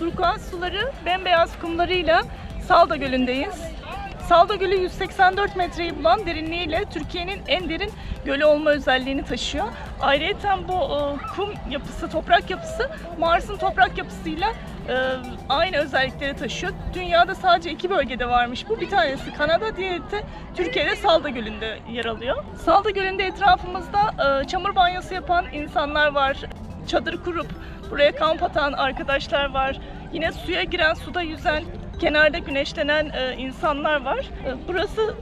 turkuaz suları, bembeyaz kumlarıyla Salda Gölü'ndeyiz. Salda Gölü 184 metreyi bulan derinliğiyle Türkiye'nin en derin gölü olma özelliğini taşıyor. Ayrıca bu kum yapısı, toprak yapısı Mars'ın toprak yapısıyla aynı özellikleri taşıyor. Dünyada sadece 2 bölgede varmış bu. Bir tanesi Kanada, diğeri de Türkiye'de Salda Gölü'nde yer alıyor. Salda Gölü'nde etrafımızda çamur banyosu yapan insanlar var. Çadır kurup buraya kamp atan arkadaşlar var. Yine suya giren, suda yüzen, kenarda güneşlenen insanlar var. Burası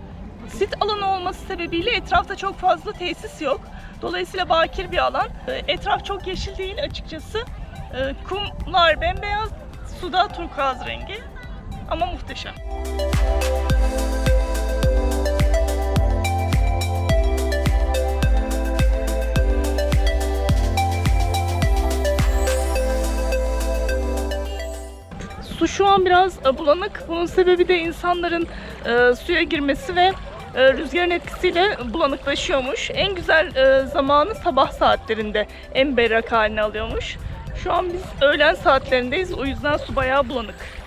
sit alanı olması sebebiyle etrafta çok fazla tesis yok. Dolayısıyla bakir bir alan. Etraf çok yeşil değil açıkçası. Kumlar bembeyaz, suda turkuaz rengi ama muhteşem. Su şu an biraz bulanık. Bunun sebebi de insanların suya girmesi ve rüzgarın etkisiyle bulanıklaşıyormuş. En güzel zamanı sabah saatlerinde en berrak halini alıyormuş. Şu an biz öğlen saatlerindeyiz. O yüzden su bayağı bulanık.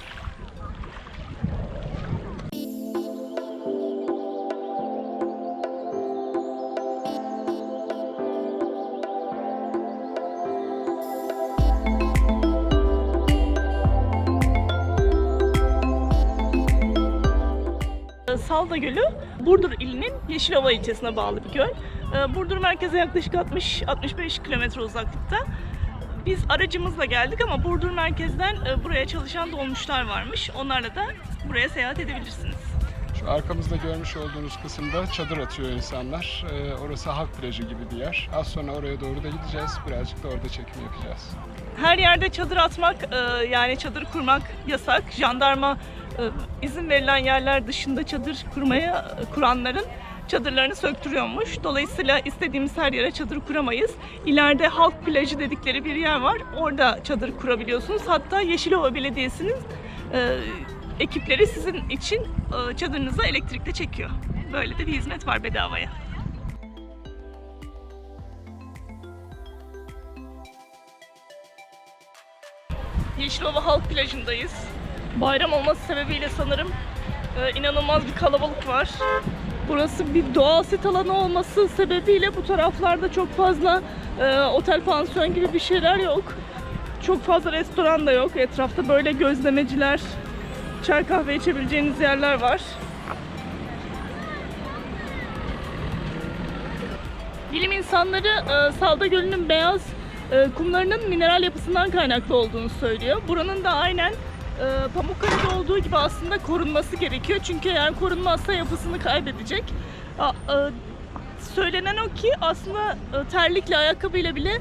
Salda Gölü, Burdur ilinin Yeşilova ilçesine bağlı bir göl. Burdur merkeze yaklaşık 60-65 kilometre uzaklıkta. Biz aracımızla geldik ama Burdur merkezden buraya çalışan dolmuşlar varmış. Onlarla da buraya seyahat edebilirsiniz. Şu arkamızda görmüş olduğunuz kısımda çadır atıyor insanlar. Orası halk plajı gibi bir yer. Az sonra oraya doğru da gideceğiz. Birazcık da orada çekim yapacağız. Her yerde çadır atmak, yani çadır kurmak yasak. Jandarma izin verilen yerler dışında çadır kuranların çadırlarını söktürüyormuş. Dolayısıyla istediğimiz her yere çadır kuramayız. İleride halk plajı dedikleri bir yer var. Orada çadır kurabiliyorsunuz. Hatta Yeşilova Belediyesi'nin ekipleri sizin için çadırınıza elektrikle çekiyor. Böyle de bir hizmet var bedavaya. Yeşilova Halk Plajı'ndayız. Bayram olması sebebiyle sanırım inanılmaz bir kalabalık var. Burası bir doğal sit alanı olması sebebiyle bu taraflarda çok fazla otel, pansiyon gibi bir şeyler yok. Çok fazla restoran da yok. Etrafta böyle gözlemeciler, çay kahve içebileceğiniz yerler var. Bilim insanları Salda Gölü'nün beyaz kumlarının mineral yapısından kaynaklı olduğunu söylüyor. Buranın da aynen Pamukkale'de olduğu gibi aslında korunması gerekiyor. Çünkü eğer korunmazsa yapısını kaybedecek. Söylenen o ki aslında terlikle, ayakkabıyla bile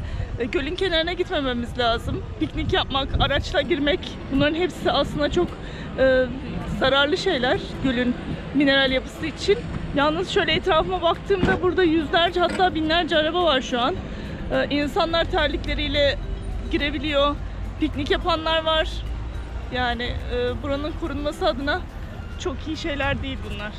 gölün kenarına gitmememiz lazım. Piknik yapmak, araçla girmek, bunların hepsi aslında çok zararlı şeyler gölün mineral yapısı için. Yalnız şöyle etrafıma baktığımda burada yüzlerce, hatta binlerce araba var şu an. İnsanlar terlikleriyle girebiliyor, piknik yapanlar var. Yani buranın korunması adına çok iyi şeyler değil bunlar.